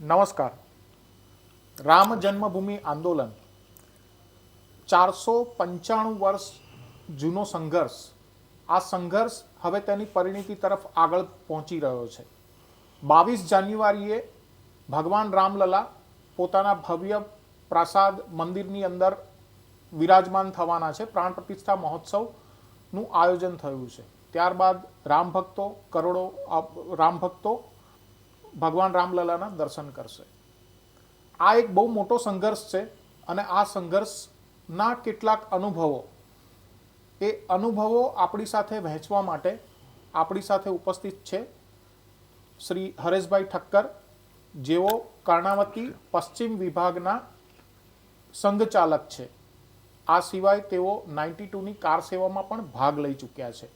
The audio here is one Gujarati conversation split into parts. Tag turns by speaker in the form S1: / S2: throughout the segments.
S1: નમસ્કાર. રામ જન્મભૂમિ આંદોલન 495 વર્ષ જૂનો સંઘર્ષ. આ સંઘર્ષ હવે તેની પરિણીતિ તરફ આગળ પહોંચી રહ્યો છે. 22 જાન્યુઆરીએ ભગવાન રામલલા પોતાના ભવ્ય પ્રાસાદ મંદિરની અંદર વિરાજમાન થવાના છે. પ્રાણ પ્રતિષ્ઠા મહોત્સવનું આયોજન થયું છે. ત્યારબાદ રામ ભક્તો કરોડો રામ ભક્તો ભગવાન રામલલાના દર્શન કરશે. આ એક બહુ મોટો સંઘર્ષ છે અને આ સંઘર્ષના કેટલાક અનુભવો આપણી સાથે વહેંચવા માટે આપણી સાથે ઉપસ્થિત છે શ્રી હરેશભાઈ ઠક્કર, જેઓ કર્ણાવતી પશ્ચિમ વિભાગના સંઘચાલક છે. આ સિવાય તેઓ 92ની કાર સેવામાં પણ ભાગ લઈ ચૂક્યા છે.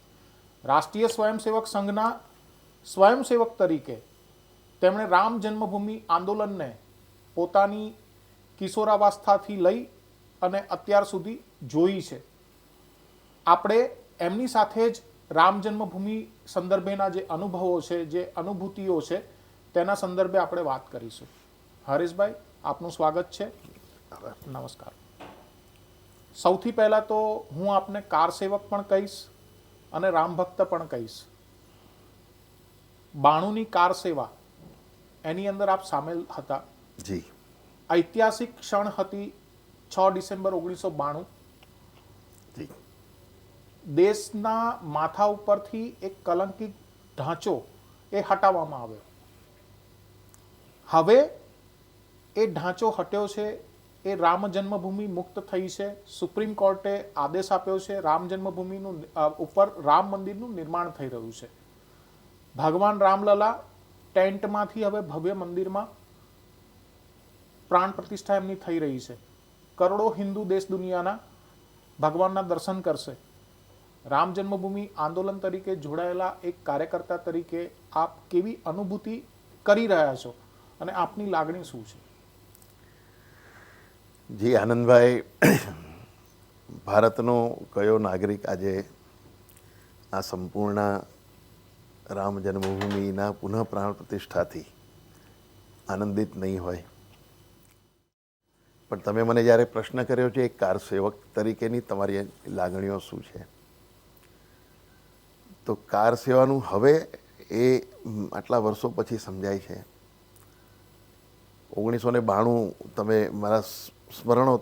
S1: રાષ્ટ્રીય સ્વયંસેવક સંઘના સ્વયંસેવક તરીકે તેમણે રામ જન્મભૂમિ આંદોલનને પોતાની કિશોરાવસ્થાથી લઈ અને અત્યાર સુધી જોઈ છે. આપણે એમની સાથે જ રામ જન્મભૂમિ સંદર્ભેના જે અનુભવો છે, જે અનુભૂતિઓ છે, તેના સંદર્ભે આપણે વાત કરીશું. હરેશભાઈ, આપનું સ્વાગત છે. નમસ્કાર. સૌથી પહેલાં તો હું આપને કાર સેવક પણ કહીશ અને રામ ભક્ત પણ કહીશ. 92ની કાર સેવા, એની અંદર આપ સામેલ હતા.
S2: જી.
S1: ઐતિહાસિક ક્ષણ હતી 6 ડિસેમ્બર 1992.
S2: જી.
S1: દેશના માથા ઉપરથી એક કલંકિત ઢાંચો એ હટાવવામાં આવ્યો. હવે એ ઢાંચો હટ્યો છે. એ રામ જન્મભૂમિ મુક્ત થઈ છે. સુપ્રીમ કોર્ટે આદેશ આપ્યો છે. રામ જન્મભૂમિનું ઉપર રામ મંદિરનું નિર્માણ થઈ રહ્યું છે. ભગવાન રામલલા ટેન્ટમાંથી હવે ભવ્ય મંદિરમાં પ્રાણ પ્રતિષ્ઠા એમની થઈ રહી છે. કરોડો હિન્દુ દેશ દુનિયાના ભગવાનના દર્શન કરશે. રામ જન્મભૂમિ આંદોલન તરીકે જોડાયેલા એક કાર્યકર્તા તરીકે આપ કેવી અનુભૂતિ કરી રહ્યા છો અને આપની લાગણી શું છે?
S2: જી આનંદભાઈ, ભારતનો કયો નાગરિક આજે આ સંપૂર્ણ રામ જન્મભૂમિના પુનઃ પ્રાણ પ્રતિષ્ઠાથી આનંદિત નહીં હોય? પણ તમે મને જ્યારે પ્રશ્ન કર્યો છે એક કાર સેવક તરીકેની તમારી લાગણીઓ શું છે, તો કાર સેવાનું હવે એ આટલા વર્ષો પછી સમજાય છે. 1992 તમે મારા સ્મરણો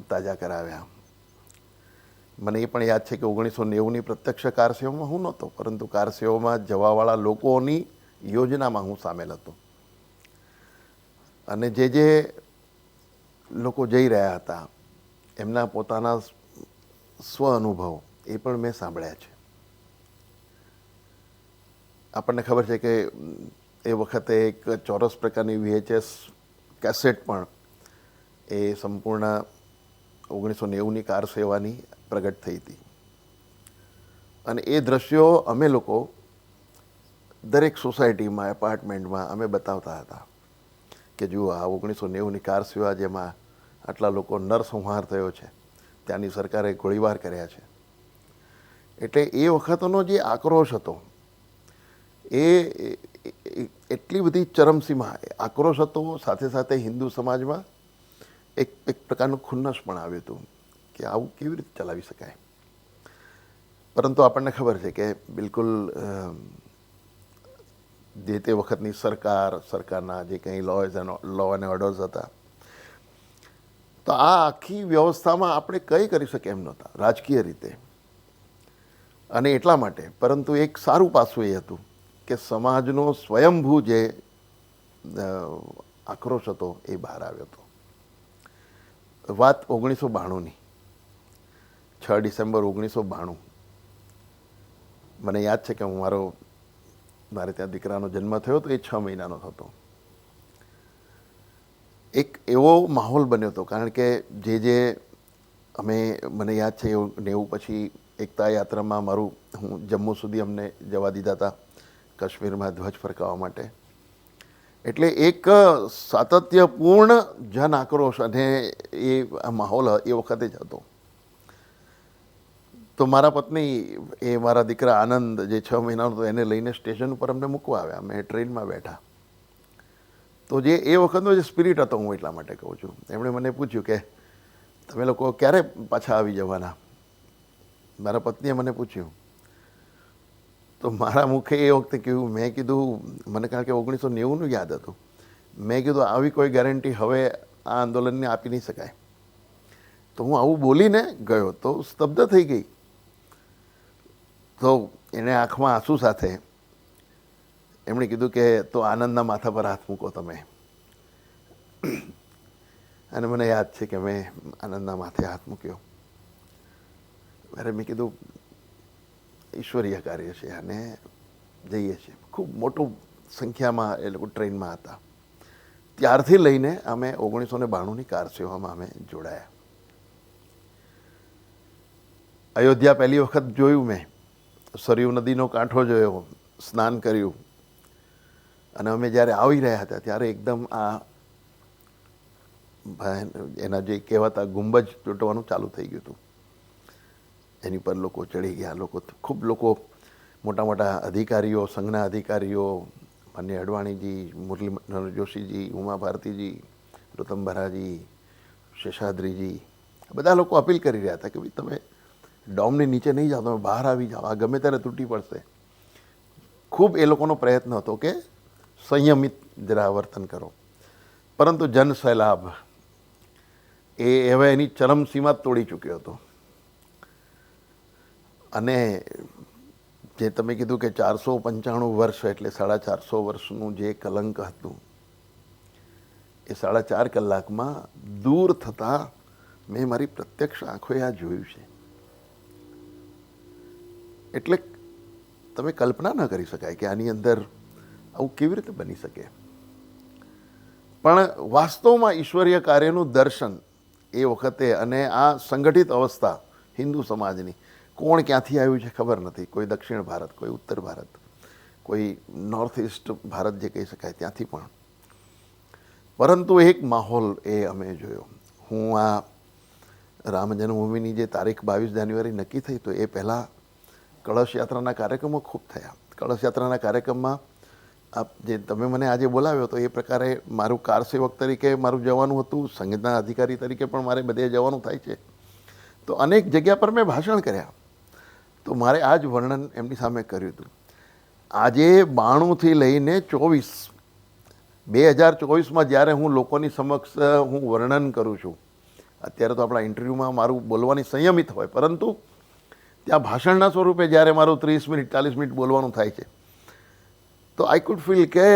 S2: તાજા કરાવ્યા. મને એ પણ યાદ છે કે 1990ની પ્રત્યક્ષ કાર સેવામાં હું નહોતો, પરંતુ કાર સેવામાં જવાવાળા લોકોની યોજનામાં હું સામેલ હતો. અને જે લોકો જઈ રહ્યા હતા એમના પોતાના સ્વ અનુભવ એ પણ મેં સાંભળ્યા છે. આપણને ખબર છે કે એ વખતે એક ચોરસ પ્રકારની VHS કેસેટ પણ એ સંપૂર્ણ 1990ની કાર સેવાની પ્રગટ થઈ હતી. અને એ દ્રશ્યો અમે લોકો દરેક સોસાયટીમાં, એપાર્ટમેન્ટમાં અમે બતાવતા હતા કે જુઓ આ 1990ની કાર સેવા જેમાં આટલા લોકો નરસંહાર થયો છે, ત્યાંની સરકારે ગોળીબાર કર્યા છે. એટલે એ વખતનો જે આક્રોશ હતો એ એટલી બધી ચરમસીમા આક્રોશ હતો. સાથે સાથે હિન્દુ સમાજમાં એક પ્રકારનું ખુન્નસ પણ આવ્યું હતું કે આવું કેવી રીતે ચલાવી શકાય. પરંતુ આપણને ખબર છે કે બિલકુલ જે તે વખતની સરકારના જે કંઈ લો એન્ડ ઓર્ડર્સ હતા, તો આ આખી વ્યવસ્થામાં આપણે કંઈ કરી શકીએ એમ નહોતા રાજકીય રીતે. અને એટલા માટે, પરંતુ એક સારું પાસું એ હતું કે સમાજનો સ્વયંભૂ જે આક્રોશ હતો એ બહાર આવ્યો હતો. વાત 1992ની, 6 ડિસેમ્બર 1992. મને યાદ છે કે મારે ત્યાં દીકરાનો જન્મ થયો તો એ 6 મહિનાનો થતો. એક એવો માહોલ બન્યો હતો, કારણ કે મને યાદ છે 90 પછી એકતા યાત્રામાં હું જમ્મુ સુધી અમને જવા દીધા હતા, કાશ્મીરમાં ધ્વજ ફરકાવવા માટે. એટલે એક સાતત્યપૂર્ણ જન આક્રોશ અને એ માહોલ એ વખતે જ હતો. તો મારા પત્ની એ મારા દીકરા આનંદ જે 6 મહિનાનો હતો એને લઈને સ્ટેશન ઉપર અમને મૂકવા આવ્યા. અમે ટ્રેનમાં બેઠા તો જે એ વખતનો જે સ્પિરિટ હતો, હું એટલા માટે કહું છું. એમણે મને પૂછ્યું કે તમે લોકો ક્યારે પાછા આવી જવાના, મારા પત્નીએ મને પૂછ્યું. તો મારા મુખે એ વખતે કહ્યું, મેં કીધું, મને કારણ કે 1990નું યાદ હતું, મેં કીધું આવી કોઈ ગેરંટી હવે આ આંદોલનને આપી નહીં શકાય. તો હું આવું બોલીને ગયો તો સ્તબ્ધ થઈ ગઈ. તો એણે આંખમાં આંસુ સાથે એમણે કીધું કે તો આનંદના માથા પર હાથ મૂકો તમે. અને મને યાદ છે કે મેં આનંદના માથે હાથ મૂક્યો. અરે મેં કીધું ઈશ્વરીય કાર્ય છે અને જઈએ છીએ. ખૂબ મોટું સંખ્યામાં એ લોકો ટ્રેનમાં હતા. ત્યારથી લઈને અમે 1992ની કાર સેવામાં અમે જોડાયા. અયોધ્યા પહેલી વખત જોયું મેં, સરયુ નદીનો કાંઠો જોયો, સ્નાન કર્યું. અને અમે જ્યારે આવી રહ્યા હતા ત્યારે એકદમ આ એના જે કહેવાતા ગુંબજ તૂટવાનું ચાલુ થઈ ગયું હતું. એની પર લોકો ચડી ગયા. ખૂબ લોકો, મોટા મોટા અધિકારીઓ, સંઘના અધિકારીઓ, માન્ય અડવાણીજી, મુરલી મનોહર જોશીજી, ઉમા ભારતીજી, ગૌતમ બરાજી, શેષાદ્રીજી, બધા લોકો અપીલ કરી રહ્યા હતા કે ભાઈ તમે ડોમની નીચે નહીં જાઓ, તમે બહાર આવી જાઓ, આ ગમે ત્યારે તૂટી પડશે. ખૂબ એ લોકોનો પ્રયત્ન હતો કે સંયમિત જરા વર્તન કરો. પરંતુ જન સૈલાબ એ હવે એની ચરમસીમા તોડી ચૂક્યો હતો. અને જે તમે કીધું કે 495 વર્ષ એટલે 450 વર્ષનું જે કલંક હતું, એ 4.5 કલાકમાં દૂર થતાં મેં મારી પ્રત્યક્ષ આંખોએ આ જોયું છે. એટલે તમે કલ્પના ન કરી શકાય કે આની અંદર આવું કેવી રીતે બની શકે. પણ વાસ્તવમાં ઈશ્વરીય કાર્યનું દર્શન એ વખતે, અને આ સંગઠિત અવસ્થા હિન્દુ સમાજની, કોણ ક્યાંથી આવ્યું છે ખબર નથી. કોઈ દક્ષિણ ભારત, કોઈ ઉત્તર ભારત, કોઈ નોર્થ ઇસ્ટ ભારત જે કહી શકાય ત્યાંથી પણ. પરંતુ એક માહોલ એ અમે જોયો. હું આ રામ જન્મભૂમિની જે તારીખ 22 જાન્યુઆરી નક્કી થઈ, તો એ પહેલાં કળશ યાત્રાના કાર્યક્રમો ખૂબ થયા. કળશ યાત્રાના કાર્યક્રમમાં જે તમે મને આજે બોલાવ્યો, તો એ પ્રકારે મારું કાર સેવક તરીકે મારું જવાનું હતું, સંઘના અધિકારી તરીકે પણ મારે બધે જવાનું થાય છે. તો અનેક જગ્યા પર મેં ભાષણ કર્યા. તો મારે આ જ વર્ણન એમની સામે કર્યું હતું. આજે 92થી લઈને 2024માં જ્યારે હું લોકોની સમક્ષ હું વર્ણન કરું છું, અત્યારે તો આપણા ઇન્ટરવ્યૂમાં મારું બોલવાની સંયમિત હોય, પરંતુ ત્યાં ભાષણના સ્વરૂપે જ્યારે મારું 30 મિનિટ 40 મિનિટ બોલવાનું થાય છે, તો આઈ કુડ ફીલ કે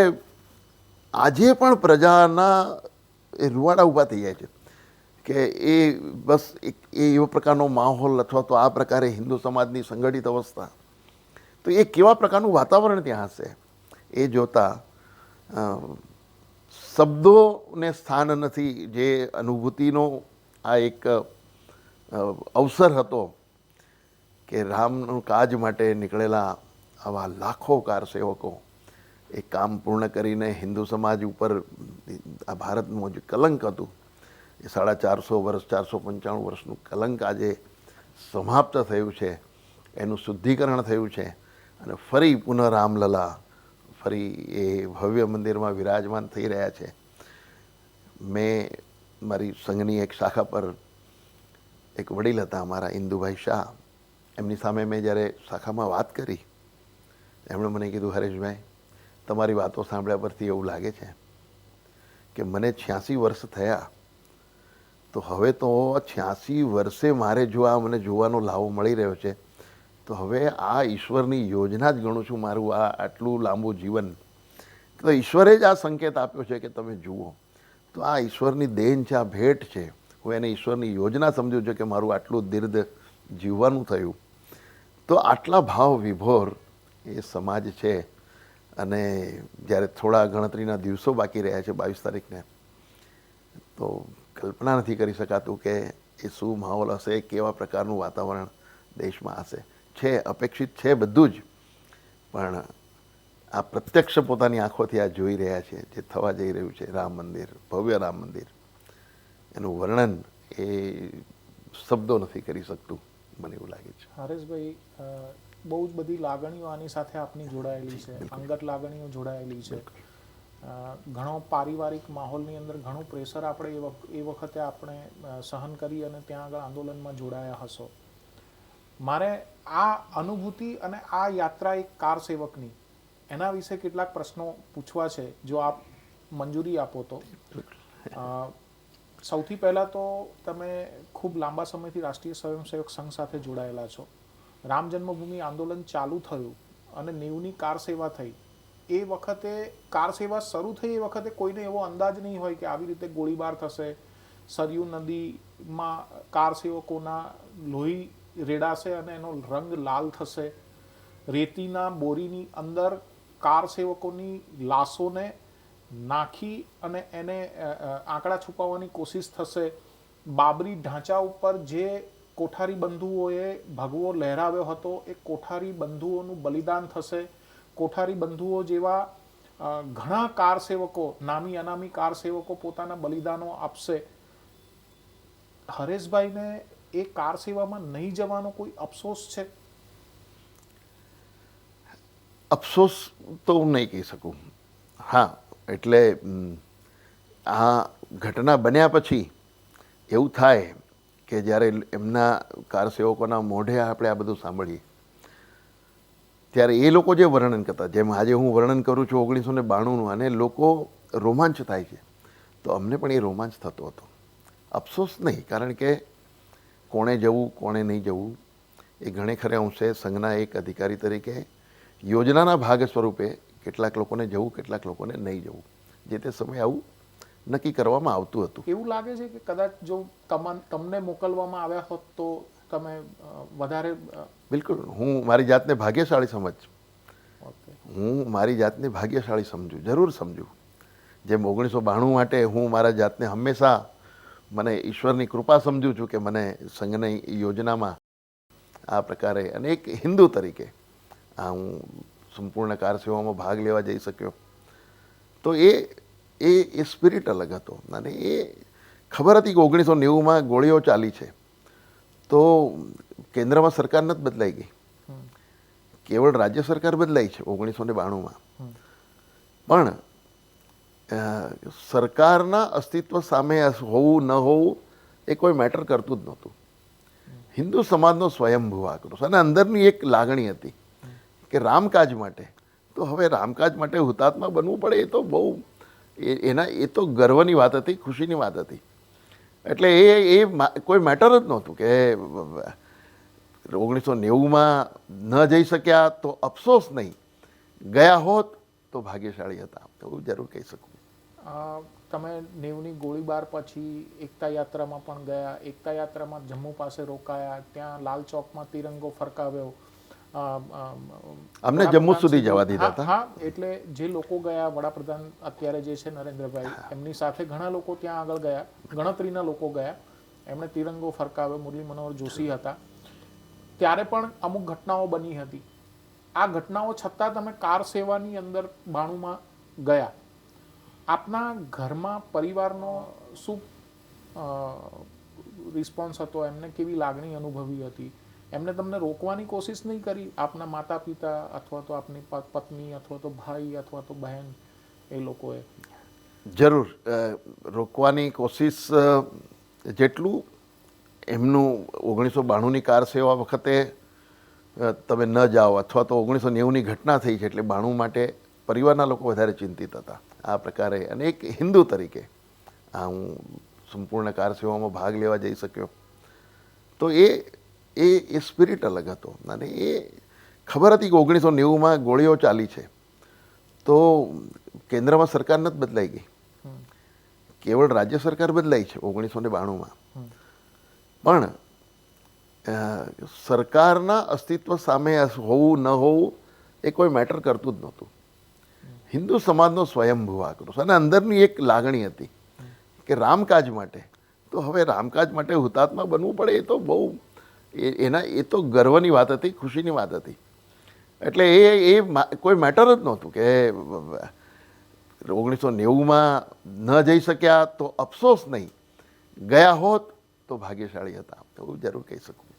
S2: આજે પણ પ્રજાના એ રૂવાડા ઊભા થઈ જાય છે કે એ બસ એવો પ્રકારનો માહોલ, અથવા તો આ પ્રકારે હિન્દુ સમાજની સંગઠિત અવસ્થા, તો એ કેવા પ્રકારનું વાતાવરણ ત્યાં હશે એ જોતા શબ્દોને સ્થાન નથી. જે અનુભૂતિનો આ એક અવસર હતો કે રામનું કાજ માટે નીકળેલા આવા લાખો કાર સેવકો એ કામ પૂર્ણ કરીને હિન્દુ સમાજ ઉપર આ ભારતનું જે કલંક હતું, એ 450 વર્ષ 495 વર્ષનું કલંક આજે સમાપ્ત થયું છે, એનું શુદ્ધિકરણ થયું છે. અને ફરી પુનઃ રામલલા ફરી એ ભવ્ય મંદિરમાં વિરાજમાન થઈ રહ્યા છે. મેં મારી સંઘની એક શાખા પર એક વડીલ હતા અમારા ઇન્દુભાઈ શાહ, એમની સામે મેં જ્યારે શાખામાં વાત કરી, એમણે મને કીધું, હરેશભાઈ, તમારી વાતો સાંભળ્યા પરથી એવું લાગે છે કે મને 86 વર્ષ થયા, તો હવે તો 86 વર્ષે મારે જો આ મને જોવાનો લાવો મળી રહ્યો છે, તો હવે આ ઈશ્વરની યોજના જ ગણું છું મારું આ આટલું લાંબુ જીવન. તો ઈશ્વરે જ આ સંકેત આપ્યો છે કે તમે જુઓ. તો આ ઈશ્વરની દેન છે, આ ભેટ છે. હું એને ઈશ્વરની યોજના સમજું છું કે મારું આટલું દીર્ઘ જીવવાનું થયું. તો આટલા ભાવ વિભોર એ સમાજ છે. અને જ્યારે થોડા ગણતરીના દિવસો બાકી રહ્યા છે 22 તારીખને, તો કલ્પના નથી કરી શકાતું કે એ શું માહોલ હશે, કેવા પ્રકારનું વાતાવરણ દેશમાં હશે. છે અપેક્ષિત છે બધું જ, પણ આ પ્રત્યક્ષ પોતાની આંખોથી આ જોઈ રહ્યા છે જે થવા જઈ રહ્યું છે, રામ મંદિર, ભવ્ય રામ મંદિર, એનું વર્ણન એ શબ્દો નથી કરી શકતું, મને એવું લાગે છે.
S1: હરેશભાઈ, બહુ જ બધી લાગણીઓ આની સાથે આપની જોડાયેલી છે, અંગત લાગણીઓ જોડાયેલી છે. ઘણો પારિવારિક માહોલની અંદર ઘણું પ્રેશર આપણે એ વખતે આપણે સહન કરી અને ત્યાં આગળ આંદોલનમાં જોડાયા હશો. મારે આ અનુભૂતિ અને આ યાત્રા એક કાર સેવકની એના વિશે કેટલાક પ્રશ્નો પૂછવા છે, જો આપ મંજૂરી આપો તો. સૌથી પહેલાં તો તમે ખૂબ લાંબા સમયથી રાષ્ટ્રીય સ્વયંસેવક સંઘ સાથે જોડાયેલા છો. રામ જન્મભૂમિ આંદોલન ચાલુ થયું અને 90ની કાર સેવા થઈ. એ વખતે કાર સેવા શરૂ થઈ એ વખતે કોઈને એવો અંદાજ નહીં હોય કે આવી રીતે ગોળીબાર થશે, સરયુ નદીમાં કાર સેવકોના લોહી રેડાશે અને એનો રંગ લાલ થશે, રેતીના બોરીની અંદર કાર સેવકોની લાશોને નાખી અને એને આંકડા છુપાવવાની કોશિશ થશે, બાબરી ઢાંચા ઉપર જે કોઠારી બંધુઓએ ભગવો લહેરાવ્યો હતો એ કોઠારી બંધુઓનું બલિદાન થશે, કોઠારી બંધુઓ જેવા ઘણા કાર સેવકો, નામી અનામી કાર સેવકો પોતાના બલિદાનો આપશે. હરેશભાઈને એ કાર સેવામાં નહીં જવાનો કોઈ અફસોસ છે?
S2: અફસોસ તો હું નહીં કહી શકું. હા, એટલે આ ઘટના બન્યા પછી એવું થાય કે જ્યારે એમના કાર સેવકોના મોઢે આપણે આ બધું સાંભળીએ ત્યારે એ લોકો જે વર્ણન કરતા, જેમ આજે હું વર્ણન કરું છું 1992નું, અને લોકો રોમાંચ થાય છે, તો અમને પણ એ રોમાંચ થતો હતો. અફસોસ નહીં, કારણ કે કોણે જવું કોણે નહીં જવું એ ઘણે ખરે અંશે સંઘના એક અધિકારી તરીકે યોજનાના ભાગ સ્વરૂપે કેટલાક લોકોને જવું, કેટલાક લોકોને નહીં જવું, જે તે સમયે આવું નક્કી કરવામાં આવતું હતું.
S1: એવું લાગે છે કે કદાચ જો તમને મોકલવામાં આવ્યા હોત તો તમે વધારે?
S2: બિલકુલ, હું મારી જાતને ભાગ્યશાળી હું મારી જાતને ભાગ્યશાળી સમજું, જરૂર સમજું. જેમ 1992 માટે હું મારા જાતને હંમેશા મને ઈશ્વરની કૃપા સમજું છું કે મને સંઘની યોજનામાં આ પ્રકારે અને એક હિન્દુ તરીકે આ હું સંપૂર્ણ કાર સેવામાં ભાગ લેવા જઈ શક્યો, તો એ સ્પિરિટ અલગ હતો. અને એ ખબર હતી કે 1990માં ગોળીઓ ચાલી છે, તો કેન્દ્રમાં સરકાર નથી બદલાઈ ગઈ, કેવળ રાજ્ય સરકાર બદલાઈ છે 1992માં, પણ સરકારના અસ્તિત્વ સામે હોવું ન હોવું એ કોઈ મેટર કરતું જ નહોતું. હિન્દુ સમાજનો સ્વયંભૂ આક્રોશ અને અંદરની એક લાગણી હતી કે રામકાજ માટે, તો હવે રામકાજ માટે હુતાત્મા બનવું પડે, એ તો બહુ એ તો ગર્વની વાત હતી, ખુશીની વાત હતી. એટલે એ કોઈ મેટર જ નહોતું કે 1990માં ન જઈ શક્યા તો અફસોસ નહીં, ગયા હોત તો ભાગ્યશાળી હતા, એવું જરૂર કહી શકું.
S1: તમે 90ની ગોળીબાર પછી એકતા યાત્રામાં પણ ગયા. એકતા યાત્રામાં જમ્મુ પાસે રોકાયા, ત્યાં લાલ ચોકમાં તિરંગો ફરકાવ્યો.
S2: અમને જમ્મુ સુધી જવા દીધા હતા.
S1: હા, એટલે જે લોકો ગયા, વડાપ્રધાન અત્યારે જે છે નરેન્દ્રભાઈ, એમની સાથે ઘણા લોકો ત્યાં આગળ ગયા, ગણતરીના લોકો ગયા, એમણે તિરંગો ફરકાવ્યો. મુરલી મનોહર જોશી હતા. ત્યારે પણ અમુક ઘટનાઓ બની હતી. આ ઘટનાઓ છતાં તમે કાર સેવાની અંદર 92માં ગયા. આપના ઘરમાં પરિવારનો શું રિસ્પોન્સ હતો? એમને કેવી લાગણી અનુભવી હતી? એમને તમને રોકવાની કોશિશ નહીં કરી? આપના માતા પિતા અથવા તો આપની પત્ની અથવા તો ભાઈ અથવા તો બહેન, એ લોકોએ?
S2: જરૂર રોકવાની કોશિશ જેટલું એમનું 1992ની કાર સેવા વખતે તમે ન જાઓ અથવા તો 1990ની ઘટના થઈ છે એટલે 92 માટે પરિવારના લોકો વધારે ચિંતિત હતા આ પ્રકારે. અને એક હિન્દુ તરીકે આ હું સંપૂર્ણ કાર સેવામાં ભાગ લેવા જઈ શક્યો, તો એ સ્પિરિટ અલગ હતો. અને એ ખબર હતી કે 1990માં ગોળીઓ ચાલી છે, તો કેન્દ્રમાં સરકાર નથી બદલાઈ ગઈ, કેવળ રાજ્ય સરકાર બદલાઈ છે 1992માં, પણ સરકારના અસ્તિત્વ સામે હોવું ન હોવું એ કોઈ મેટર કરતું જ નહોતું. હિન્દુ સમાજનો સ્વયંભૂ આક્રોશ અને અંદરની એક લાગણી હતી કે રામકાજ માટે, તો હવે રામકાજ માટે હુતાત્મા બનવું પડે, એ તો બહુ એ તો ગર્વની વાત હતી, ખુશીની વાત હતી. એટલે એ કોઈ મેટર જ નહોતું કે 1990માં ન જઈ શક્યા તો અફસોસ નહીં, ગયા હોત તો ભાગ્યશાળી હતા, એવું જરૂર કહી શકું.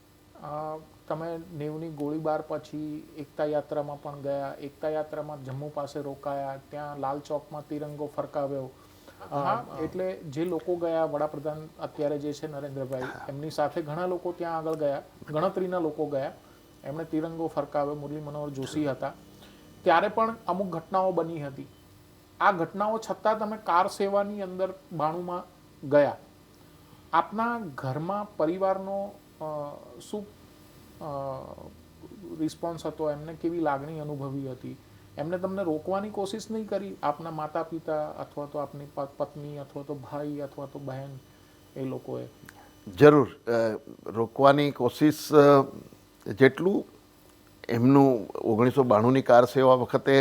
S1: તમે 90ની ગોળીબાર પછી એકતા યાત્રામાં પણ ગયા. એકતા યાત્રામાં જમ્મુ પાસે રોકાયા, ત્યાં લાલ ચોકમાં તિરંગો ફરકાવ્યો. એટલે જે લોકો ગયા, વડાપ્રધાન અત્યારે જે છે નરેન્દ્રભાઈ, એમની સાથે ઘણા લોકો ત્યાં આગળ ગયા, ગણતરીના લોકો ગયા, એમણે તિરંગો ફરકાવ્યો. મુરલી મનોહર જોશી હતા. ત્યારે પણ અમુક ઘટનાઓ બની હતી. આ ઘટનાઓ છતાં તમે કાર સેવાની અંદર 92માં ગયા. આપના ઘરમાં પરિવારનો શું રિસ્પોન્સ હતો? એમને કેવી લાગણી અનુભવી હતી? એમને તમને રોકવાની કોશિશ નહીં કરી? આપના માતા પિતા અથવા તો આપની પત્ની અથવા તો ભાઈ અથવા તો બહેન, એ લોકોએ?
S2: જરૂર રોકવાની કોશિશ જેટલું એમનું 1992ની કાર સેવા વખતે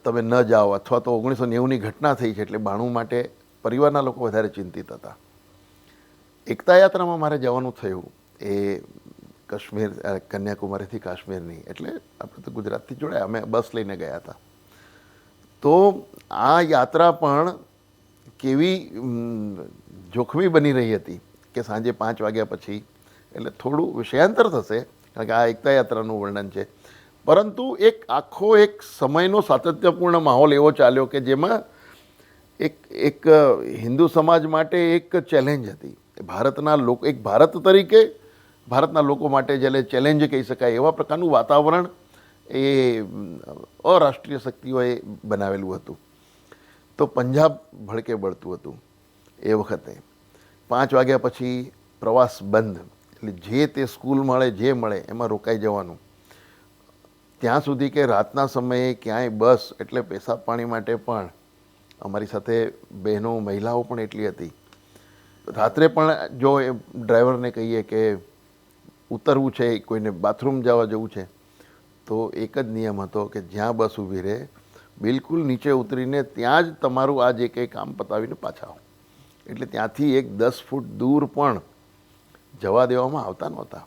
S2: તમે ન જાઓ અથવા તો 1990ની ઘટના થઈ છે એટલે 92 માટે પરિવારના લોકો વધારે ચિંતિત હતા. એકતા યાત્રામાં મારે જવાનું થયું એ કાશ્મીર, કન્યાકુમારીથી કાશ્મીરની, એટલે આપણે તો ગુજરાતથી જોડાયા, અમે બસ લઈને ગયા હતા. તો આ યાત્રા પણ કેવી જોખમી બની રહી હતી કે સાંજે 5 વાગ્યા પછી, એટલે થોડું વિષયાંતર થશે કારણ કે આ એકતા યાત્રાનું વર્ણન છે, પરંતુ એક આખો એક સમયનો સાતત્યપૂર્ણ માહોલ એવો ચાલ્યો કે જેમાં એક હિન્દુ સમાજ માટે એક ચેલેન્જ હતી. ભારતના લોકો, એક ભારત તરીકે ભારતના લોકો માટે જેને ચેલેન્જ કહી શકાય એવા પ્રકારનું વાતાવરણ એ અરાષ્ટ્રીય શક્તિઓએ બનાવેલું હતું. તો પંજાબ ભડકે બળતું હતું એ વખતે. 5 વાગ્યા પછી પ્રવાસ બંધ, એટલે જે તે સ્કૂલ મળે જે મળે એમાં રોકાઈ જવાનું. ત્યાં સુધી કે રાતના સમયે ક્યાંય બસ, એટલે પેશાબ પાણી માટે પણ અમારી સાથે બહેનો, મહિલાઓ પણ એટલી હતી. રાત્રે પણ જો એ ડ્રાઈવરને કહીએ કે ઉતરવું છે, કોઈને બાથરૂમ જવા જવું છે, તો એક જ નિયમ હતો કે જ્યાં બસ ઊભી રહે બિલકુલ નીચે ઉતરીને ત્યાં જ તમારું આ જે કંઈ કામ પતાવીને પાછા આવો. એટલે ત્યાંથી એક 10 ફૂટ દૂર પણ જવા દેવામાં આવતા નહોતા.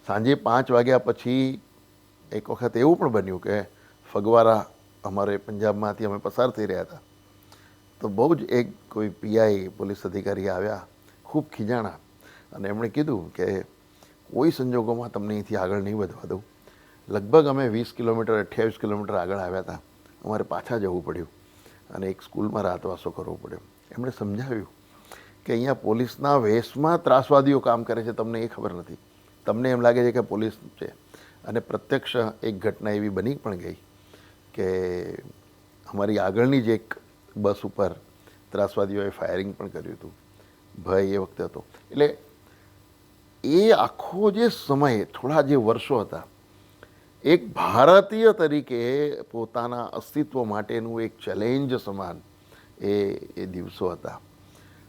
S2: સાંજે 5 વાગ્યા પછી એક વખત એવું પણ બન્યું કે ફગવારા, અમારે પંજાબમાંથી અમે પસાર થઈ રહ્યા હતા, તો બહુ જ એક કોઈ પીઆઈ પોલીસ અધિકારી આવ્યા, ખૂબ ખીજાણા, અને એમણે કીધું કે કોઈ સંજોગોમાં તમને અહીંથી આગળ નહીં વધવા દઉં. લગભગ અમે 20 કિલોમીટર, 28 કિલોમીટર આગળ આવ્યા હતા, અમારે પાછા જવું પડ્યું અને એક સ્કૂલમાં રાતવાસો કરવો પડ્યો. એમણે સમજાવ્યું કે અહીંયા પોલીસના વેશમાં ત્રાસવાદીઓ કામ કરે છે, તમને એ ખબર નથી, તમને એમ લાગે છે કે પોલીસ છે. અને પ્રત્યક્ષ એક ઘટના એવી બની પણ ગઈ કે અમારી આગળની જ એક બસ ઉપર ત્રાસવાદીઓએ ફાયરિંગ પણ કર્યું હતું. ભય એ વખતે હતો. એટલે એ આખો જે સમય, થોડા જે વર્ષો હતા, એક ભારતીય તરીકે પોતાના અસ્તિત્વ માટેનું એક ચેલેન્જ સમાન એ દિવસો હતા.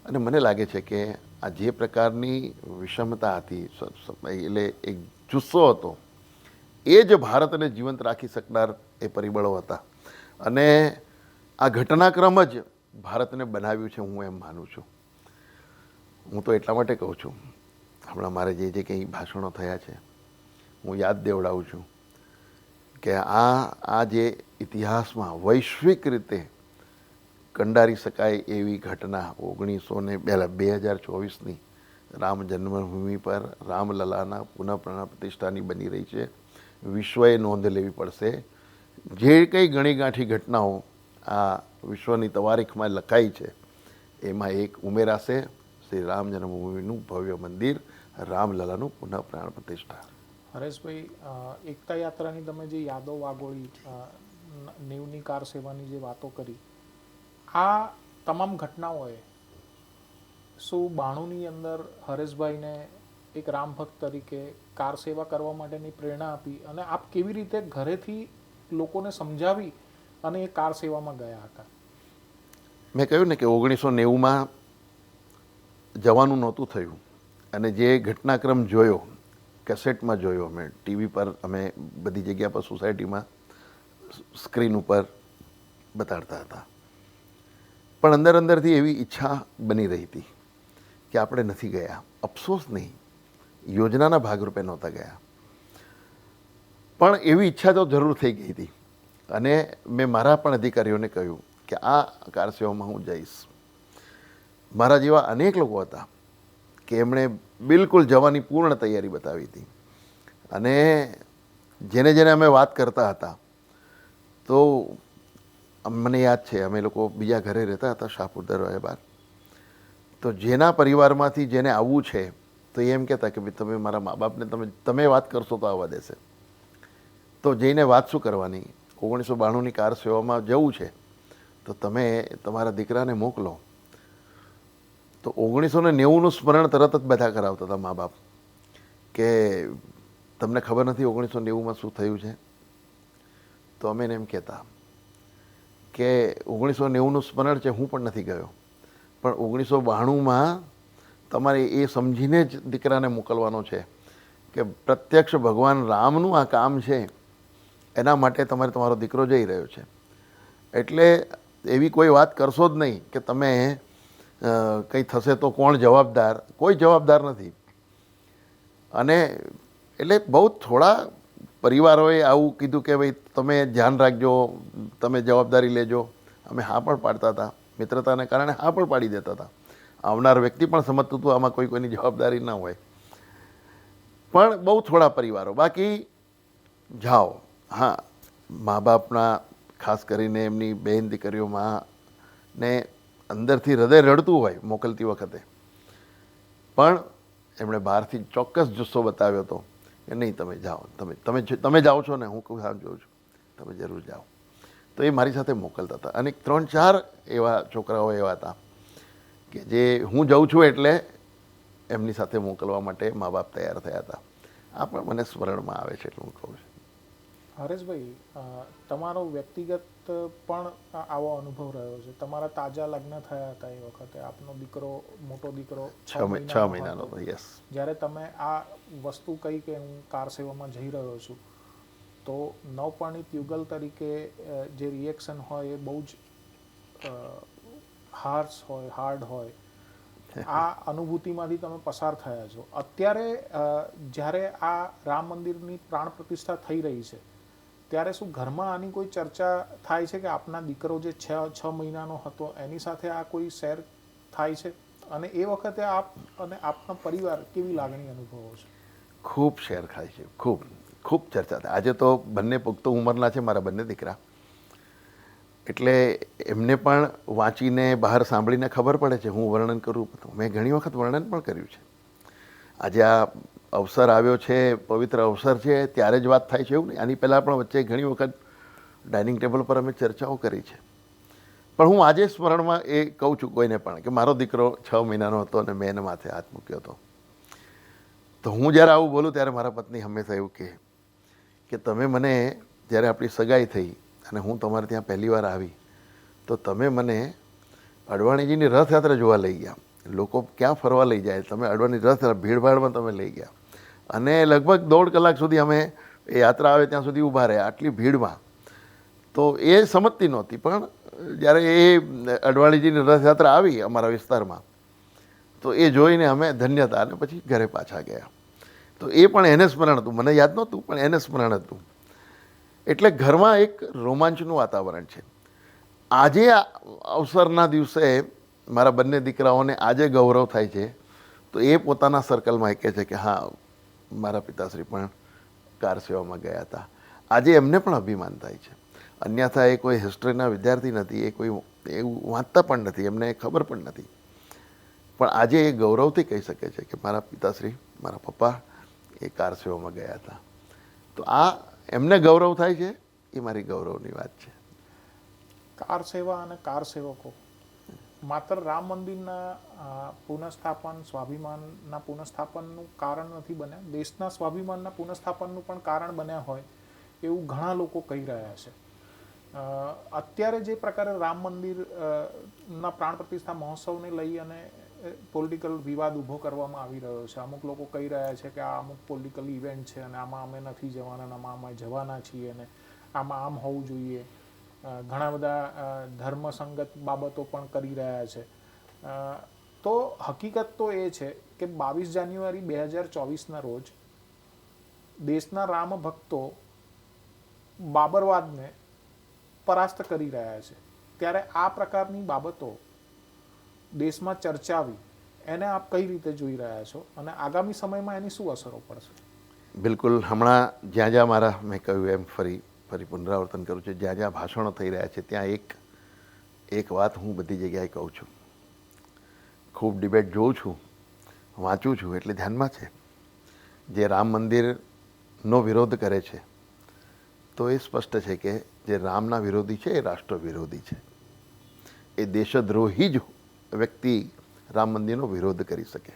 S2: અને મને લાગે છે કે આ જે પ્રકારની વિષમતા હતી, એટલે એક જુસ્સો હતો, એ જ ભારતને જીવંત રાખી શકનાર એ પરિબળો હતા. અને આ ઘટનાક્રમ જ ભારતને બનાવ્યું છે, હું એમ માનું છું. હું તો એટલા માટે કહું છું, હમણાં મારે જે કંઈ ભાષણો થયા છે, હું યાદ દેવડાવું છું કે આ જે ઇતિહાસમાં વૈશ્વિક રીતે કંડારી શકાય એવી ઘટના 2024ની રામ જન્મભૂમિ પર રામલલાના પુનઃ પ્રાણ પ્રતિષ્ઠાની બની રહી છે. વિશ્વએ નોંધ લેવી પડશે. જે કંઈ ગણીગાંઠી ઘટનાઓ આ વિશ્વની તવારીખમાં લખાઈ છે એમાં એક ઉમેરાશે શ્રી રામ જન્મભૂમિનું ભવ્ય મંદિર, રામલલાનું પુનઃ પ્રાણ પ્રતિષ્ઠા.
S1: હરેશભાઈ, એકતા યાત્રાની તમે જે યાદો વાગોળી, 90ની કાર સેવાની જે વાતો કરી, આ તમામ ઘટનાઓએ શું 92ની અંદર હરેશભાઈને એક રામ ભક્ત તરીકે કાર સેવા કરવા માટેની પ્રેરણા આપી? અને આપ કેવી રીતે ઘરેથી લોકોને સમજાવી અને એ કાર સેવામાં ગયા હતા?
S2: મેં કહ્યું ને કે 1990માં જવાનું નહોતું થયું, અને જે ઘટનાક્રમ જોયો, કેસેટમાં જોયો, અમે ટીવી પર, અમે બધી જગ્યા પર સોસાયટીમાં સ્ક્રીન ઉપર બતાડતા હતા, પણ અંદર અંદરથી એવી ઈચ્છા બની રહી હતી કે આપણે નથી ગયા. અફસોસ નહીં, યોજનાના ભાગરૂપે નહોતા ગયા, પણ એવી ઈચ્છા તો જરૂર થઈ ગઈ હતી. અને મેં મારા પણ અધિકારીઓને કહ્યું કે આ કાર સેવામાં હું જઈશ. મારા જેવા અનેક લોકો હતા કે એમણે બિલકુલ જવાની પૂર્ણ તૈયારી બતાવી હતી. અને જેને જેને અમે વાત કરતા હતા તો મને યાદ છે અમે લોકો બીજા ઘરે રહેતા હતા શાહપુર દરવાજા બહાર, તો જેના પરિવારમાંથી જેને આવવું છે તો એ એમ કહેતા કે ભાઈ તમે મારા મા બાપને તમે વાત કરશો તો આવવા દેશે. તો જઈને વાત શું કરવાની, 1992ની કાર સેવામાં જવું છે તો તમે તમારા દીકરાને મોકલો. તો 1990નું સ્મરણ તરત જ બધા કરાવતા હતા મા બાપ કે તમને ખબર નથી 1990માં શું થયું છે. તો અમે એને એમ કહેતા કે 1990નું સ્મરણ છે, હું પણ નથી ગયો, પણ 1992માં તમારે એ સમજીને જ દીકરાને મોકલવાનો છે કે પ્રત્યક્ષ ભગવાન રામનું આ કામ છે, એના માટે તમારો દીકરો જઈ રહ્યો છે. એટલે એવી કોઈ વાત કરશો જ નહીં કે તમે કંઈ થશે તો કોણ જવાબદાર, કોઈ જવાબદાર નથી. અને એટલે બહુ થોડા પરિવારોએ આવું કીધું કે ભાઈ તમે ધ્યાન રાખજો, તમે જવાબદારી લેજો. અમે હા પણ પાડતા હતા, મિત્રતાને કારણે હા પણ પાડી દેતા હતા. આવનાર વ્યક્તિ પણ સમજતું હતું આમાં કોઈની જવાબદારી ના હોય, પણ બહુ થોડા પરિવારો. બાકી જાઓ. હા, મા બાપના ખાસ કરીને એમની બહેન દીકરીઓમાં ને અંદરથી હૃદય રડતું હોય મોકલતી વખતે, પણ એમણે બહારથી ચોક્કસ જુસ્સો બતાવ્યો હતો કે નહીં તમે જાઓ, તમે જાઓ છો ને, હું કહું હા જોઉં છું, તમે જરૂર જાઓ. તો એ મારી સાથે મોકલતા હતા. અને 3-4 એવા છોકરાઓ એવા હતા કે જે હું જાઉં છું એટલે એમની સાથે મોકલવા માટે મા બાપ તૈયાર થયા હતા. આ પણ મને સ્મરણમાં આવે છે એટલું હું કહું છું.
S1: હરેશભાઈ, તમારો વ્યક્તિગત પણ આવો અનુભવ રહ્યો છે. તમારા તાજા લગ્ન થયા હતા એ વખતે આપનો દીકરો, મોટો દીકરો
S2: 6 મહિનાનો હતો. યસ.
S1: જ્યારે તમે આ વસ્તુ કહી કે હું કાર સેવામાં જઈ રહ્યો છું, તો નવપરણિત યુગલ તરીકે જે રિએક્શન હોય એ બહુ જ હાર્શ હોય, હાર્ડ હોય. આ અનુભૂતિમાંથી તમે પસાર થયા છો. અત્યારે જ્યારે આ રામ મંદિરની પ્રાણ પ્રતિષ્ઠા થઈ રહી છે, ત્યારે શું ઘરમાં આની કોઈ ચર્ચા થાય છે કે આપના દીકરો જે 6 મહિનાનો હતો એની સાથે આ કોઈ શેર થાય છે? અને એ વખતે આપ અને આપનો પરિવાર કેવી લાગણી અનુભવો છો?
S2: ખૂબ શેર થાય છે, ખૂબ ખૂબ ચર્ચા થાય. આજે તો બંને પુખ્ત ઉંમરના છે મારા બંને દીકરા, એટલે એમને પણ વાંચીને બહાર સાંભળીને ખબર પડે છે. હું વર્ણન કરું, મેં ઘણી વખત વર્ણન પણ કર્યું છે. આજે આ અવસર આવ્યો છે, પવિત્ર અવસર છે, ત્યારે જ વાત થાય છે એવું નહીં. આની પહેલાં પણ વચ્ચે ઘણી વખત ડાઇનિંગ ટેબલ પર અમે ચર્ચાઓ કરી છે. પણ હું આજે સ્મરણમાં એ કહું છું કોઈને પણ કે મારો દીકરો 6 મહિનાનો હતો અને મેં એને માથે હાથ મૂક્યો હતો. તો હું જ્યારે આવું બોલું ત્યારે મારા પત્ની હંમેશા એવું કહે કે તમે મને, જ્યારે આપણી સગાઈ થઈ અને હું તમારે ત્યાં પહેલી વાર આવી, તો તમે મને અડવાણીજીની રથયાત્રા જોવા લઈ ગયા. લોકો ક્યાં ફરવા લઈ જાય, તમે અડવાની રથયાત્રા ભીડભાડમાં તમે લઈ ગયા. અને લગભગ 1.5 કલાક સુધી અમે એ યાત્રા આવે ત્યાં સુધી ઊભા રહ્યા, આટલી ભીડમાં. તો એ સમજતી નહોતી, પણ જ્યારે એ અડવાણીજીની રથયાત્રા આવી અમારા વિસ્તારમાં, તો એ જોઈને અમે ધન્યતા અને પછી ઘરે પાછા ગયા. તો એ પણ એને સ્મરણ હતું, મને યાદ નહોતું પણ એને સ્મરણ હતું. એટલે ઘરમાં એક રોમાંચનું વાતાવરણ છે. આજે અવસરના દિવસે મારા બંને દીકરાઓને આજે ગૌરવ થાય છે, તો એ પોતાના સર્કલમાં કહે છે કે હા, મારા પિતાશ્રી પણ કાર સેવામાં ગયા હતા. આજે એમને પણ અભિમાન થાય છે. અન્યથા એ કોઈ હિસ્ટ્રીના વિદ્યાર્થી નથી, એ કોઈ એવું વાંચતા પણ નથી, એમને ખબર પણ નથી. પણ આજે એ ગૌરવથી કહી શકે છે કે મારા પિતાશ્રી, મારા પપ્પા એ કાર સેવામાં ગયા હતા. તો આ એમને ગૌરવ થાય છે, એ મારી ગૌરવની વાત છે.
S1: કાર સેવા અને કાર સેવકો માત્ર રામ મંદિરના પુનઃસ્થાપન, સ્વાભિમાનના પુનઃસ્થાપનનું કારણ નથી બન્યા, દેશના સ્વાભિમાનના પુનઃસ્થાપનનું પણ કારણ બન્યા હોય એવું ઘણા લોકો કહી રહ્યા છે. અત્યારે જે પ્રકારે રામ મંદિરના પ્રાણ પ્રતિષ્ઠા મહોત્સવને લઈ અને પોલિટિકલ વિવાદ ઊભો કરવામાં આવી રહ્યો છે. અમુક લોકો કહી રહ્યા છે કે આ અમુક પોલિટિકલ ઇવેન્ટ છે અને આમાં અમે નથી જવાના, આમાં અમે જવાના છીએ અને આમાં આમ હોવું જોઈએ. ઘણા બધા ધર્મસંગત બાબતો પણ કરી રહ્યા છે. તો હકીકત તો એ છે કે 22 જાન્યુઆરી 2024ના રોજ દેશના રામ ભક્તો બાબરવાદને પરાસ્ત કરી રહ્યા છે. ત્યારે આ પ્રકારની બાબતો દેશમાં ચર્ચાવી, એને આપ કઈ રીતે જોઈ રહ્યા છો અને આગામી સમયમાં એની શું અસરો પડશે?
S2: બિલકુલ. હમણાં જ્યાં જ્યાં મારા મેં કહ્યું એમ ફરી પુનરાવર્તન કરું છું, જ્યાં જ્યાં ભાષણો થઈ રહ્યા છે ત્યાં એક વાત હું બધી જગ્યાએ કહું છું. ખૂબ ડિબેટ જોઉં છું, વાંચું છું, એટલે ધ્યાનમાં છે. જે રામ મંદિરનો વિરોધ કરે છે તો એ સ્પષ્ટ છે કે જે રામના વિરોધી છે એ રાષ્ટ્ર વિરોધી છે. એ દેશદ્રોહી જ વ્યક્તિ રામ મંદિરનો વિરોધ કરી શકે.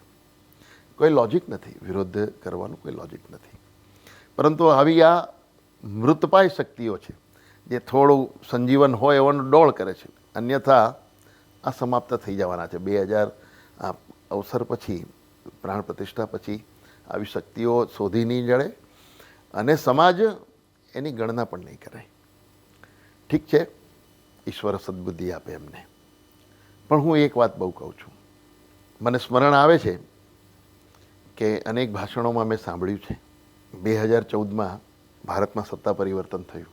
S2: કોઈ લોજિક નથી, વિરોધ કરવાનું કોઈ લોજિક નથી. પરંતુ આવી આ મૃતપાય શક્તિઓ છે જે થોડું સંજીવન હોય એવાનો ડોળ કરે છે, અન્યથા આ સમાપ્ત થઈ જવાના છે. 2000 આ અવસર પછી, પ્રાણ પ્રતિષ્ઠા પછી આવી શક્તિઓ શોધી નહીં જડે અને સમાજ એની ગણના પણ નહીં કરે. ઠીક છે, ઈશ્વર સદબુદ્ધિ આપે એમને. પણ હું એક વાત બહુ કહું છું, મને સ્મરણ આવે છે કે અનેક ભાષણોમાં મેં સાંભળ્યું છે 2014માં ભારતમાં સત્તા પરિવર્તન થયું,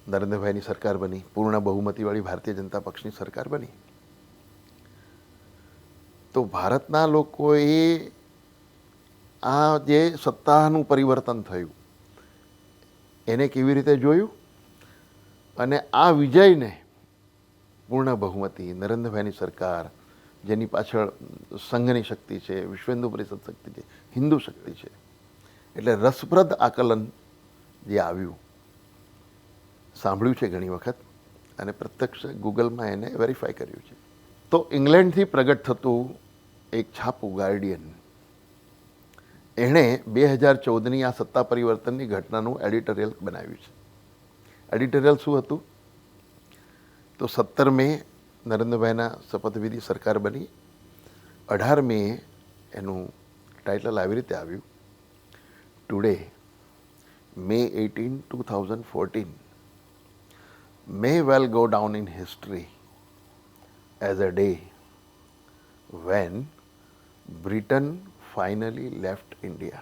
S2: નરેન્દ્રભાઈની સરકાર બની, પૂર્ણ બહુમતીવાળી ભારતીય જનતા પક્ષની સરકાર બની. તો ભારતના લોકોએ આ જે સત્તાનું પરિવર્તન થયું એને કેવી રીતે જોયું અને આ વિજયને પૂર્ણ બહુમતી, નરેન્દ્રભાઈની સરકાર, જેની પાછળ સંઘની શક્તિ છે, વિશ્વ હિન્દુ પરિષદ શક્તિ છે, હિન્દુ શક્તિ છે, એટલે રસપ્રદ આકલન જે આવ્યું, સાંભળ્યું છે ઘણી વખત અને પ્રત્યક્ષ ગૂગલમાં એને વેરીફાઈ કર્યું છે. તો ઇંગ્લેન્ડથી પ્રગટ થતું એક છાપું ગાર્ડિયન, એણે 2014ની આ સત્તા પરિવર્તનની ઘટનાનું એડિટોરિયલ બનાવ્યું છે. એડિટોરિયલ શું હતું? તો 17 મે નરેન્દ્રભાઈના શપથવિધિ સરકાર બની, 18 મે એનું ટાઇટલ આવી રીતે આવ્યું, today May 18, 2014 may well go down in history as a day when Britain finally left India.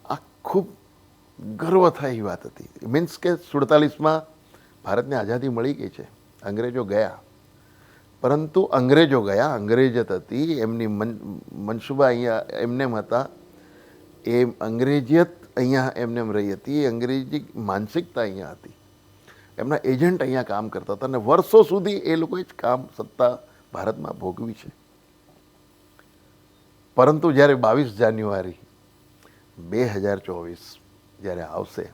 S2: આ ખૂબ ગર્વ થાય એવી વાત હતી. મીન્સ કે 47માં ભારતને આઝાદી મળી ગઈ છે, અંગ્રેજો ગયા, પરંતુ અંગ્રેજો ગયા, અંગ્રેજત હતી, એમની મનસુબા અહીંયા એમનેમ હતા, એ અંગ્રેજીયત અહીંયા એમનેમ રહી હતી, અંગ્રેજી માનસિકતા અહીંયા હતી, એમના એજન્ટ અહીંયા કામ કરતા હતા અને વર્ષો સુધી એ લોકોએ જ કામ સત્તા ભારતમાં ભોગવી છે. પરંતુ જ્યારે 22 જાન્યુઆરી 2024 જ્યારે આવશે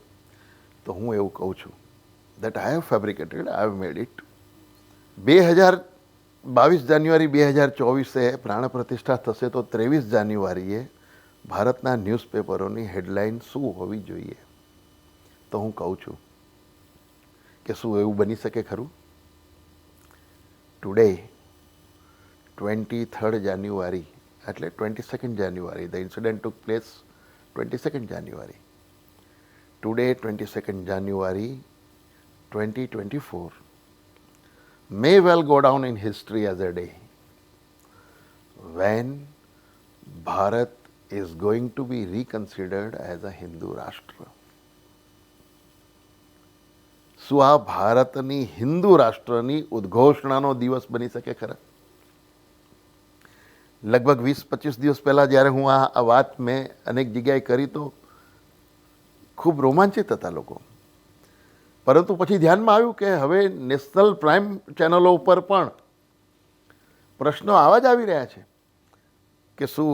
S2: તો હું એવું કહું છું that I have fabricated, I have made it. 22 જાન્યુઆરી 2024 પ્રાણ પ્રતિષ્ઠા થશે તો 23 જાન્યુઆરીએ ભારતના ન્યૂઝપેપરોની હેડલાઇન શું હોવી જોઈએ? તો હું કહું છું કે શું એવું બની શકે ખરું? ટુડે 23rd જાન્યુઆરી એટલે 22nd January, the incident took place 22nd January. Today 22nd January 2024 may well go down in history as a day when Bharat is going to be reconsidered as a Hindu રાષ્ટ્ર. શું આ ભારતની હિન્દુ રાષ્ટ્રની ઉદ્ઘોષણાનો દિવસ બની શકે ખરા? લગભગ 20-25 દિવસ પહેલાં જ્યારે હું આ વાત મેં અનેક જગ્યાએ કરી તો ખૂબ રોમાંચિત હતા લોકો, પરંતુ પછી ધ્યાનમાં આવ્યું કે હવે નેશનલ પ્રાઇમ ચેનલો ઉપર પણ પ્રશ્નો આવા જ આવી રહ્યા છે કે શું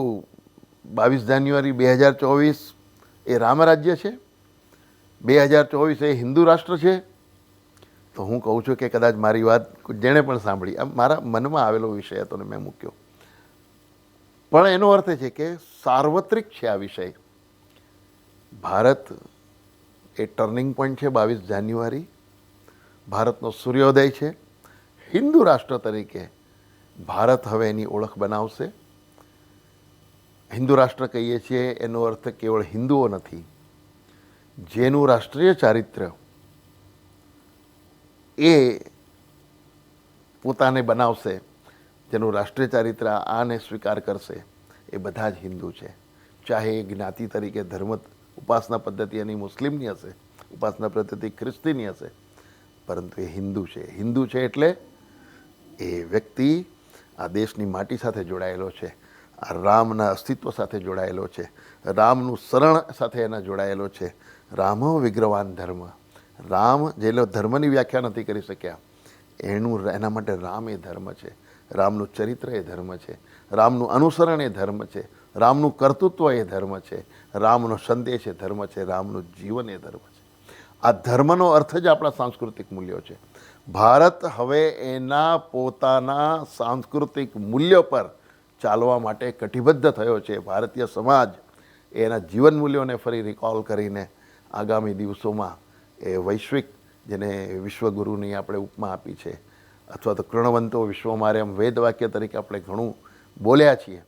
S2: 22 જાન્યુઆરી 2024 એ રામરાજ્ય છે, 2024 એ હિન્દુ રાષ્ટ્ર છે? તો હું કહું છું કે કદાચ મારી વાત જેણે પણ સાંભળી, આમ મારા મનમાં આવેલો વિષય હતો ને મેં મૂક્યો, પણ એનો અર્થ એ છે કે સાર્વત્રિક છે આ વિષય. ભારત એ ટર્નિંગ પોઈન્ટ છે 22 જાન્યુઆરી, ભારતનો સૂર્યોદય છે. હિન્દુ રાષ્ટ્ર તરીકે ભારત હવે એની ઓળખ બનાવશે. હિન્દુ રાષ્ટ્ર કહીએ છીએ એનો અર્થ કેવળ હિન્દુઓ નથી, જેનું રાષ્ટ્રીય ચારિત્ર્ય એ પોતાને બનાવશે, જેનું રાષ્ટ્રીય ચારિત્ર્ય આને સ્વીકાર કરશે, એ બધા જ હિન્દુ છે. ચાહે એ જ્ઞાતિ તરીકે ધર્મ ઉપાસના પદ્ધતિ એની મુસ્લિમની હશે, ઉપાસના પદ્ધતિ ખ્રિસ્તીની હશે, પરંતુ એ હિન્દુ છે. હિન્દુ છે એટલે એ વ્યક્તિ આ દેશની માટી સાથે જોડાયેલો છે. આ રામના અસ્તિત્વ સાથે જોડાયેલો છે, રામનું શરણ સાથે એના જોડાયેલો છે. રામો વિગ્રહવાન ધર્મ, રામ જે ધર્મની વ્યાખ્યા નથી કરી શક્યા એના માટે રામ એ ધર્મ છે, રામનું ચરિત્ર એ ધર્મ છે, રામનું અનુસરણ એ ધર્મ છે, રામનું કર્તૃત્વ એ ધર્મ છે, રામનો સંદેશ એ ધર્મ છે, રામનું જીવન એ ધર્મ છે. આ ધર્મનો અર્થ જ આપણા સાંસ્કૃતિક મૂલ્યો છે. ભારત હવે એના પોતાના સાંસ્કૃતિક મૂલ્યો પર ચાલવા માટે કટિબદ્ધ થયો છે. ભારતીય સમાજ એના જીવન મૂલ્યોને ફરી રિકોલ કરીને આગામી દિવસોમાં એ વૈશ્વિક, જેને વિશ્વગુરુની આપણે ઉપમા આપી છે, અથવા તો કૃણવંતો વિશ્વમારે એમ વેદવાક્ય તરીકે આપણે ઘણું બોલ્યા છીએ,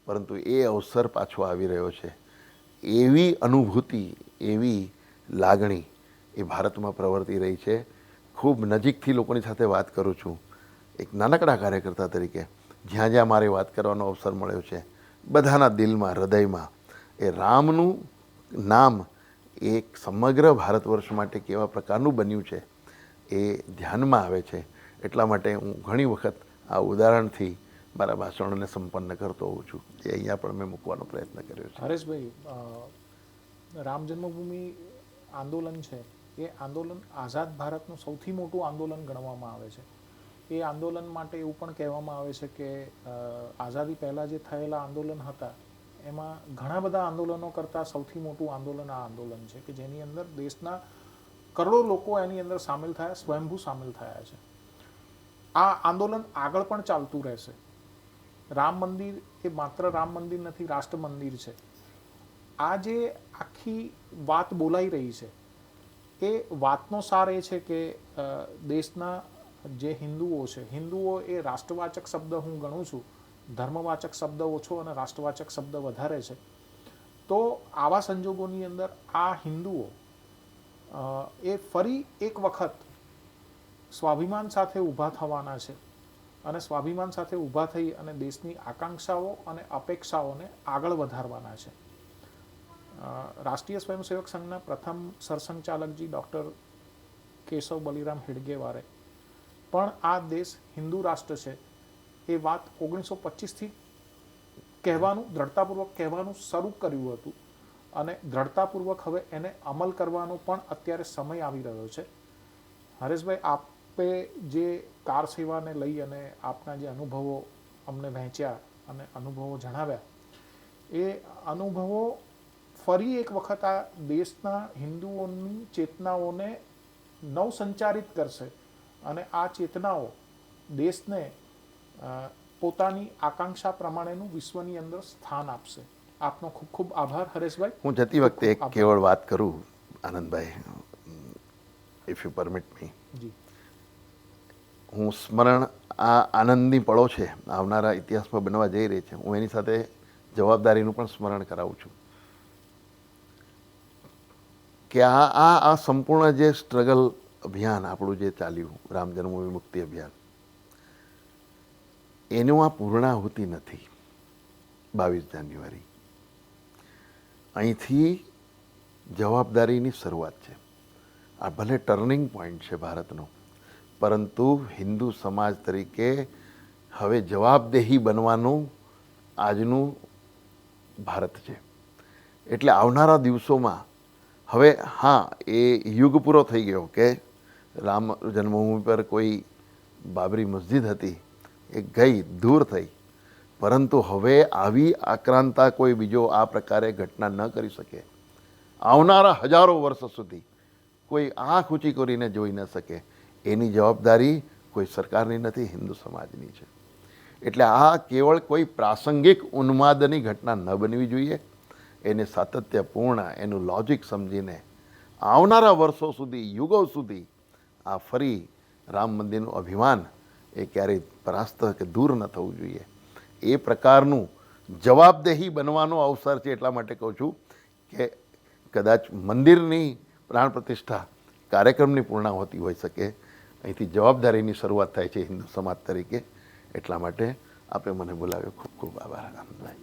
S2: પરંતુ એ અવસર પાછો આવી રહ્યો છે. એવી અનુભૂતિ, એવી લાગણી એ ભારતમાં પ્રવર્તી રહી છે. ખૂબ નજીકથી લોકોની સાથે વાત કરું છું, એક નાનકડા કાર્યકર્તા તરીકે. જ્યાં જ્યાં મારે વાત કરવાનો અવસર મળ્યો છે, બધાના દિલમાં, હૃદયમાં એ રામનું નામ એક સમગ્ર ભારત વર્ષ માટે કેવા પ્રકારનું બન્યું છે એ ધ્યાનમાં આવે છે. એટલા માટે હું ઘણી વખત આ ઉદાહરણથી મારા ભાષણોને સંપન્ન કરતો હોઉં છું, જે અહીંયા પણ મેં મૂકવાનો પ્રયત્ન કર્યો છે.
S1: હરેશભાઈ, રામ જન્મભૂમિ આંદોલન છે, એ આંદોલન આઝાદ ભારતનું સૌથી મોટું આંદોલન ગણવામાં આવે છે. એ આંદોલન માટે એવું પણ કહેવામાં આવે છે કે આઝાદી પહેલાં જે થયેલા આંદોલન હતા એમાં ઘણા બધા આંદોલનો કરતાં સૌથી મોટું આંદોલન આ આંદોલન છે કે જેની અંદર દેશના કરોડો લોકો એની અંદર સામેલ થયા, સ્વયંભૂ સામેલ થયા છે. આ આંદોલન આગળ પણ ચાલતું રહેશે. રામ મંદિર એ માત્ર રામ મંદિર નથી, રાષ્ટ્ર મંદિર છે. આ જે આખી વાત બોલાઈ રહી છે એ વાતનો સાર એ છે કે દેશના જે હિન્દુઓ છે, હિન્દુઓ એ રાષ્ટ્રવાચક શબ્દ હું ગણું છું, ધર્મવાચક શબ્દ ઓછો અને રાષ્ટ્રવાચક શબ્દ વધારે છે. તો આવા સંજોગોની અંદર આ હિન્દુઓ એ ફરી એક વખત સ્વાભિમાન સાથે ઊભા થવાના છે અને સ્વાભિમાન સાથે ઊભા થઈ અને દેશની આકાંક્ષાઓ અને અપેક્ષાઓને આગળ વધારવાના છે. રાષ્ટ્રીય સ્વયંસેવક સંઘના પ્રથમ સરસંઘચાલકજી ડૉક્ટર કેશવ બલિરામ હેડગેવારે પણ આ દેશ હિન્દુ રાષ્ટ્ર છે એ વાત 1925થી કહેવાનું, દ્રઢતાપૂર્વક કહેવાનું શરૂ કર્યું હતું અને દ્રઢતાપૂર્વક હવે એને અમલ કરવાનો પણ અત્યારે સમય આવી રહ્યો છે. હરેશભાઈ, આપે જે કાર સેવાને લઈ અને આપના જે અનુભવો અમને વહેંચ્યા અને અનુભવો જણાવ્યા, એ અનુભવો ફરી એક વખત આ દેશના હિન્દુઓની ચેતનાઓને નવસંચારિત કરશે અને આ ચેતનાઓ દેશને પોતાની આકાંક્ષા પ્રમાણેનું વિશ્વની અંદર સ્થાન આપશે. આપનો ખૂબ ખૂબ આભાર હરેશભાઈ.
S2: હું જતી વખતે એક કેવળ વાત કરું આનંદભાઈ, ઇફ યુ પરમિટ મી.
S1: જી.
S2: હું સ્મરણ, આ આનંદની પળો છે, આવનારા ઇતિહાસમાં બનવા જઈ રહી છે, હું એની સાથે જવાબદારીનું પણ સ્મરણ કરાવું છું કે આ સંપૂર્ણ જે સ્ટ્રગલ અભિયાન આપણું જે ચાલ્યું, રામ જન્મભૂમિ મુક્તિ અભિયાન, એનું આ પૂર્ણાહુતિ નથી. 22 જાન્યુઆરી અહીંથી જવાબદારીની શરૂઆત છે. આ ભલે ટર્નિંગ પોઈન્ટ છે ભારતનો, પરંતુ હિન્દુ સમાજ તરીકે હવે જવાબદેહી બનવાનું આજનું ભારત છે. એટલે આવનારા દિવસોમાં હવે હા, એ યુગ પૂરો થઈ ગયો કે રામ જન્મભૂમિ પર કોઈ બાબરી મસ્જિદ હતી એ ગઈ, દૂર થઈ, પરંતુ હવે આવી આક્રાંતા કોઈ બીજો આ પ્રકારે ઘટના ન કરી શકે. આવનારા હજારો વર્ષ સુધી કોઈ આંખ ઊંચી કરીને જોઈ ન શકે એની જવાબદારી કોઈ સરકારની નથી, હિન્દુ સમાજની છે. એટલે આ કેવળ કોઈ પ્રાસંગિક ઉન્માદની ઘટના ન બનવી જોઈએ. એને સાતત્યપૂર્ણ, એનું લોજિક સમજીને આવનારા વર્ષો સુધી, યુગો સુધી આ ફરી રામ મંદિરનું અભિમાન એ ક્યારેય પરાસ્ત કે દૂર ન થવું જોઈએ. એ પ્રકારનું જવાબદેહી બનવાનો અવસર છે. એટલા માટે કહું છું કે કદાચ મંદિરની પ્રાણ પ્રતિષ્ઠા કાર્યક્રમની પૂર્ણાહુતિ હોઈ શકે, અહીંથી જવાબદારીની શરૂઆત થાય છે હિન્દુ સમાજ તરીકે. એટલા માટે આપે મને બોલાવ્યો. ખૂબ ખૂબ આભાર આનંદભાઈ.